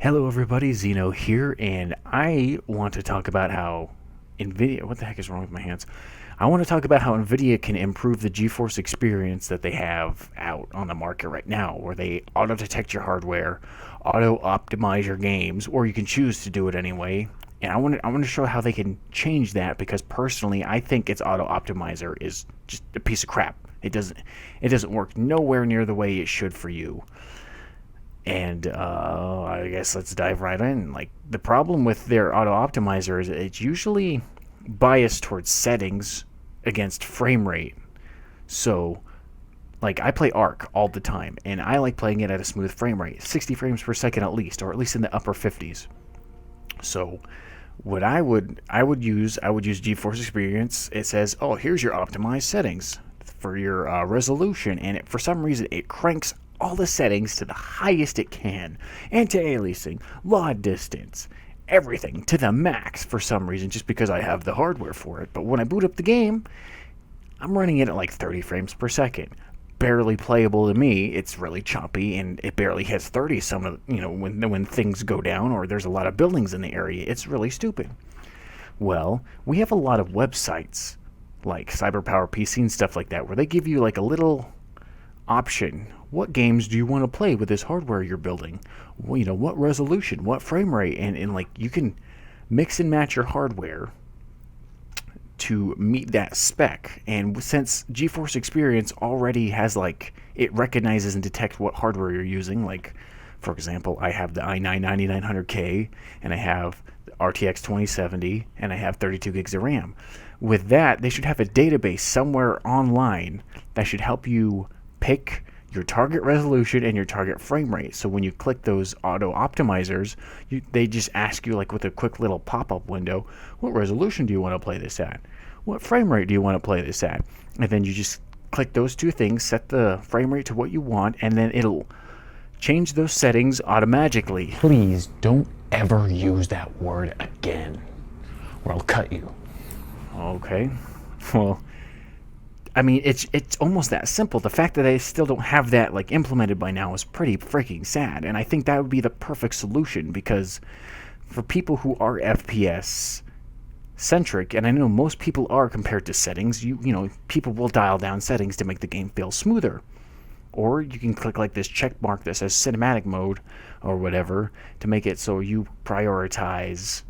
Hello, everybody. Zeno here, and I want to talk about how NVIDIA. What the heck is wrong with my hands? I want to talk about how NVIDIA can improve the Geforce experience that they have out on the market right now, where they auto detect your hardware, auto optimize your games, or you can choose to do it anyway. And I want to show how they can change that because personally, I think its auto optimizer is just a piece of crap. It doesn't work nowhere near the way it should for you. And I guess let's dive right in. Like, the problem with their auto optimizer is it's usually biased towards settings against frame rate. So, like, I play Arc all the time, and I like playing it at a smooth frame rate, 60 frames per second at least, or at least in the upper 50s. So, what I would use GeForce Experience. It says, oh, here's your optimized settings for your resolution, and for some reason it cranks all the settings to the highest it can. Anti-aliasing, load distance, everything to the max for some reason, just because I have the hardware for it. But when I boot up the game, I'm running it at like 30 frames per second. Barely playable to me. It's really choppy, and it barely hits 30. Some of when things go down or there's a lot of buildings in the area, it's really stupid. Well, we have a lot of websites like CyberPower PC and stuff like that where they give you like a little option. What games do you want to play with this hardware you're building? Well, what resolution, what frame rate, and like you can mix and match your hardware to meet that spec. And since GeForce Experience already has, like, it recognizes and detects what hardware you're using, like, for example, I have the i9-9900K, and I have the RTX 2070, and I have 32 gigs of RAM. With that, they should have a database somewhere online that should help you pick your target resolution and your target frame rate. So when you click those auto optimizers, they just ask you, like, with a quick little pop-up window, what resolution do you want to play this at? What frame rate do you want to play this at? And then you just click those two things, set the frame rate to what you want, and then it'll change those settings automatically. Please don't ever use that word again, or I'll cut you. Okay. Well, I mean, it's almost that simple. The fact that I still don't have that, like, implemented by now is pretty freaking sad. And I think that would be the perfect solution, because for people who are FPS centric, and I know most people are compared to settings, people will dial down settings to make the game feel smoother. Or you can click like this check mark that says cinematic mode or whatever to make it so you prioritize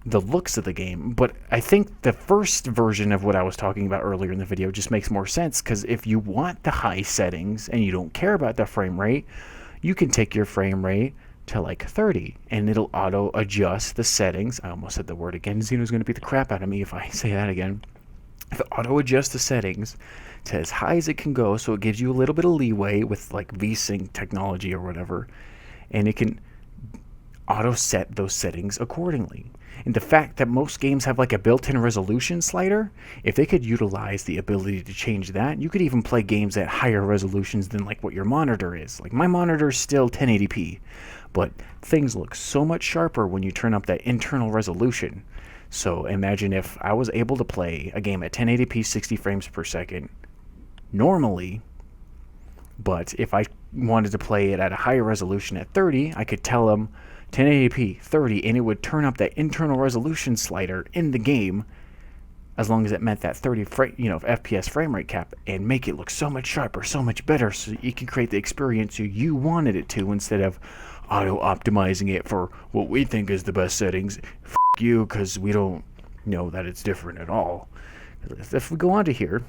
the looks of the game. But I think the first version of what I was talking about earlier in the video just makes more sense, because if you want the high settings and you don't care about the frame rate, you can take your frame rate to like 30 and it'll auto adjust the settings. I almost said the word again. Zeno's going to beat the crap out of me if I say that again. It'll auto adjust the settings to as high as it can go, so it gives you a little bit of leeway with like VSync technology or whatever, and it can auto set those settings accordingly. And the fact that most games have like a built-in resolution slider, if they could utilize the ability to change that, you could even play games at higher resolutions than like what your monitor is. Like, my monitor is still 1080p, but things look so much sharper when you turn up that internal resolution. So imagine if I was able to play a game at 1080p 60 frames per second normally, but if I wanted to play it at a higher resolution at 30, I could tell them 1080p 30, and it would turn up that internal resolution slider in the game as long as it met that 30 FPS frame rate cap, and make it look so much sharper, so much better, so you can create the experience you wanted it to, instead of auto optimizing it for what we think is the best settings. F you, because we don't know that it's different at all. If we go on to here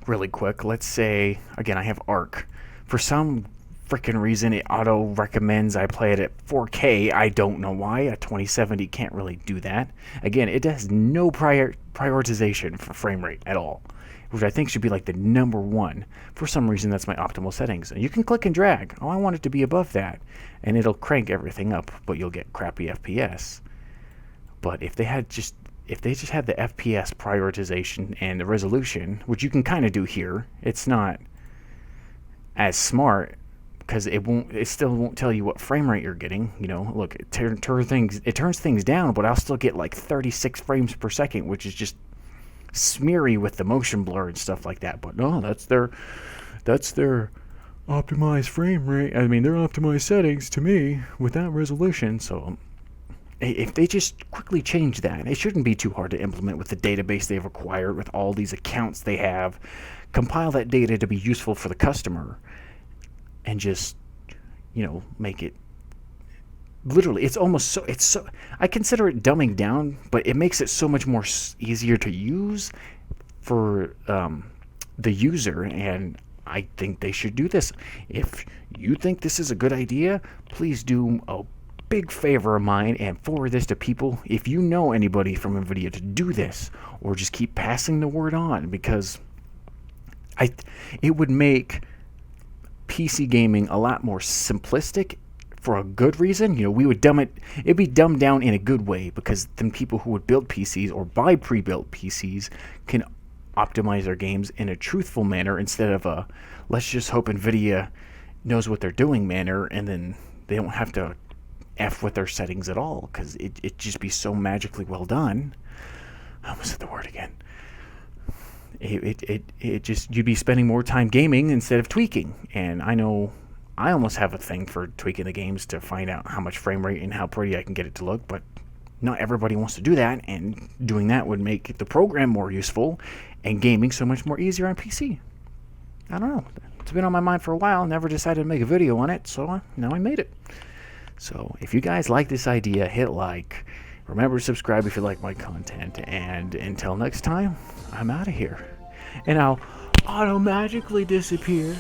really quick, let's say again I have Arc. For some freaking reason it auto recommends I play it at 4K. I don't know why. A 2070 can't really do that. Again, it has no prioritization for frame rate at all, which I think should be like the number one. For some reason, that's my optimal settings. And you can click and drag. Oh, I want it to be above that, and it'll crank everything up, but you'll get crappy FPS. But if they just had the FPS prioritization and the resolution, which you can kind of do here, it's not as smart, because it still won't tell you what frame rate you're getting. Look, it turns things down, but I'll still get like 36 frames per second, which is just smeary with the motion blur and stuff like that. But no, that's their optimized frame rate. I mean, they're optimized settings to me with that resolution. So if they just quickly change that, it shouldn't be too hard to implement with the database they've acquired, with all these accounts they have. Compile that data to be useful for the customer, and just, make it literally. It's so I consider it dumbing down, but it makes it so much more easier to use for the user. And I think they should do this. If you think this is a good idea, please do a big favor of mine and forward this to people. If you know anybody from NVIDIA to do this, or just keep passing the word on, because it would make PC gaming a lot more simplistic for a good reason. We would it'd be dumbed down in a good way, because then people who would build PCs or buy pre-built PCs can optimize their games in a truthful manner, instead of a let's just hope NVIDIA knows what they're doing manner, and then they don't have to F with their settings at all, because it'd just be so magically well done. I almost said the word again. It just, you'd be spending more time gaming instead of tweaking. And I know I almost have a thing for tweaking the games to find out how much frame rate and how pretty I can get it to look, but not everybody wants to do that, and doing that would make the program more useful and gaming so much more easier on PC. I don't know. It's been on my mind for a while. Never decided to make a video on it, so now I made it. So if you guys like this idea, hit like. Remember to subscribe if you like my content. And until next time, I'm out of here. And I'll auto-magically disappear.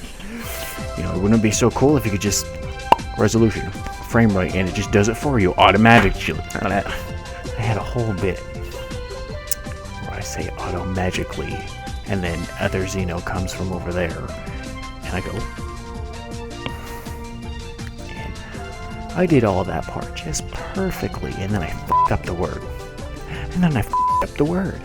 Wouldn't it be so cool if you could just resolution, frame rate, and it just does it for you automatically. I had a whole bit where I say auto-magically, and then other Xeno comes from over there, and I go, and I did all that part just perfectly, and then I f***ed up the word.